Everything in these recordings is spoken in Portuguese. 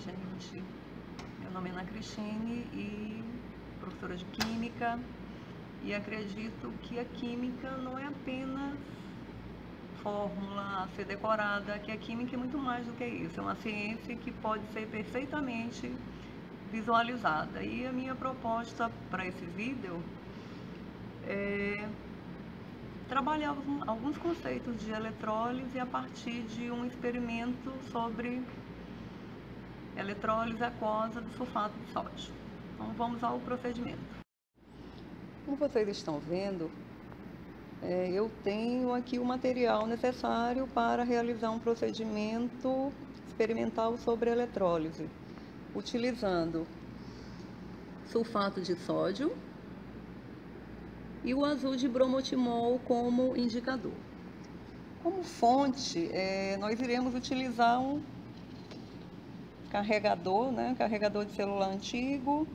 gente. Meu nome é Ana Cristine e professora de Química, e acredito que a Química não é apenas fórmula a ser decorada, que a Química é muito mais do que isso, é uma ciência que pode ser perfeitamente visualizada. E a minha proposta para esse vídeo é trabalhar alguns conceitos de eletrólise a partir de um experimento sobre eletrólise aquosa do sulfato de sódio. Então vamos ao procedimento. Como vocês estão vendo, eu tenho aqui o material necessário para realizar um procedimento experimental sobre eletrólise, utilizando sulfato de sódio e o azul de bromotimol como indicador. Como fonte, nós iremos utilizar um carregador, carregador de celular antigo.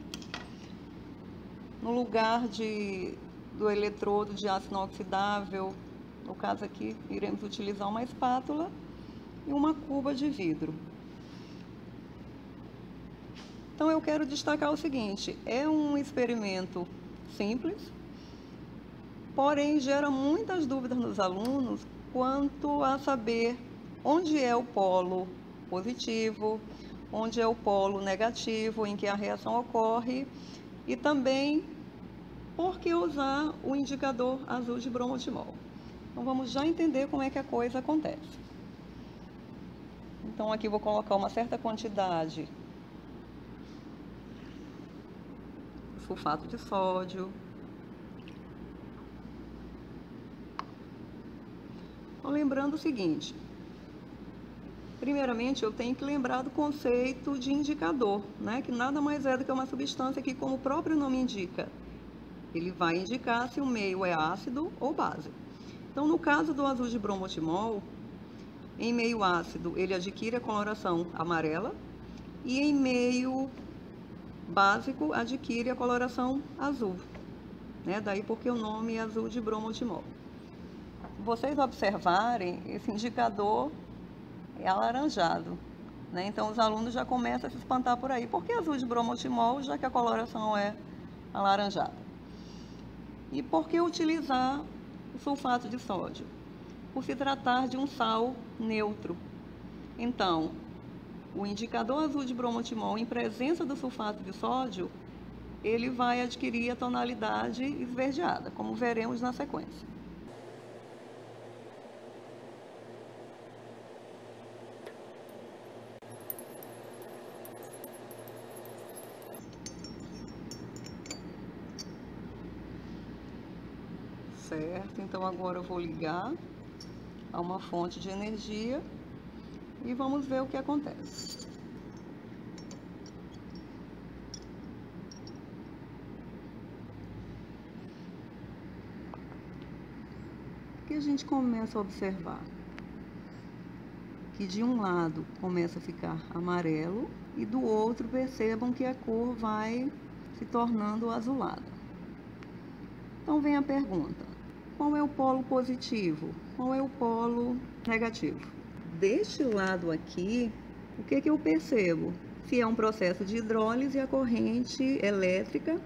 No lugar do eletrodo de aço inoxidável, no caso aqui, iremos utilizar uma espátula e uma cuba de vidro. Então eu quero destacar o seguinte: é um experimento simples, porém gera muitas dúvidas nos alunos quanto a saber onde é o polo positivo, onde é o polo negativo em que a reação ocorre, e também por que usar o indicador azul de bromotimol. Então vamos já entender como é que a coisa acontece. Então aqui vou colocar uma certa quantidade de sulfato de sódio. Então, lembrando o seguinte: primeiramente eu tenho que lembrar do conceito de indicador, que nada mais é do que uma substância que, como o próprio nome indica, ele vai indicar se o meio é ácido ou base. Então, no caso do azul de bromotimol, em meio ácido ele adquire a coloração amarela e em meio básico adquire a coloração azul, daí porque o nome é azul de bromotimol. Se vocês observarem, esse indicador é alaranjado, então os alunos já começam a se espantar por aí. Por que azul de bromotimol, já que a coloração é alaranjada? E por que utilizar o sulfato de sódio? Por se tratar de um sal neutro. Então, o indicador azul de bromotimol, em presença do sulfato de sódio, ele vai adquirir a tonalidade esverdeada, como veremos na sequência. Certo, então agora eu vou ligar a uma fonte de energia e vamos ver o que acontece. O que a gente começa a observar? Que de um lado começa a ficar amarelo e do outro percebam que a cor vai se tornando azulada. Então vem a pergunta: qual é o polo positivo? Qual é o polo negativo? Deste lado aqui, o que eu percebo? Se é um processo de hidrólise, a corrente elétrica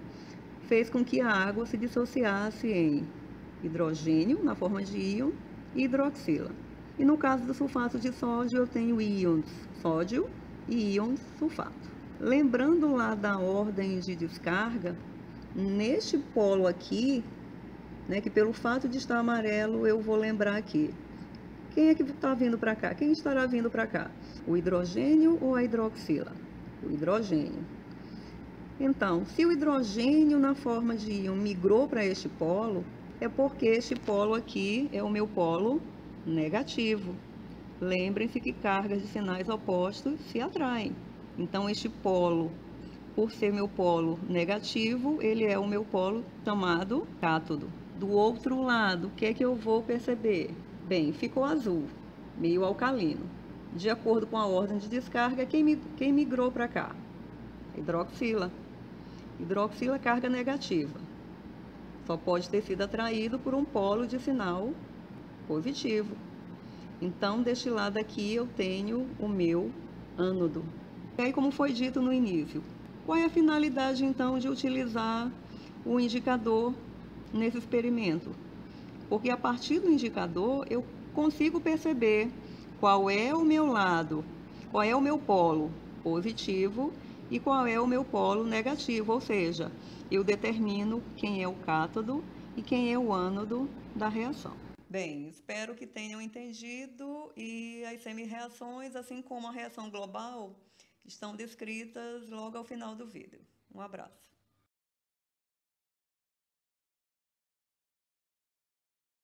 fez com que a água se dissociasse em hidrogênio, na forma de íon, e hidroxila. E no caso do sulfato de sódio, eu tenho íons sódio e íons sulfato. Lembrando lá da ordem de descarga, neste polo aqui, que pelo fato de estar amarelo, eu vou lembrar aqui. Quem é que está vindo para cá? Quem estará vindo para cá? O hidrogênio ou a hidroxila? O hidrogênio. Então, se o hidrogênio na forma de íon migrou para este polo, é porque este polo aqui é o meu polo negativo. Lembrem-se que cargas de sinais opostos se atraem. Então, este polo, por ser meu polo negativo, ele é o meu polo chamado cátodo. Do outro lado, o que é que eu vou perceber? Bem, ficou azul, meio alcalino. De acordo com a ordem de descarga, quem migrou para cá? Hidroxila. Hidroxila, carga negativa. Só pode ter sido atraído por um polo de sinal positivo. Então, deste lado aqui, eu tenho o meu ânodo. E aí, como foi dito no início, qual é a finalidade, então, de utilizar o indicador nesse experimento? Porque a partir do indicador, eu consigo perceber qual é o meu lado, qual é o meu polo positivo e qual é o meu polo negativo, ou seja, eu determino quem é o cátodo e quem é o ânodo da reação. Bem, espero que tenham entendido, e as semi-reações, assim como a reação global, estão descritas logo ao final do vídeo. Um abraço.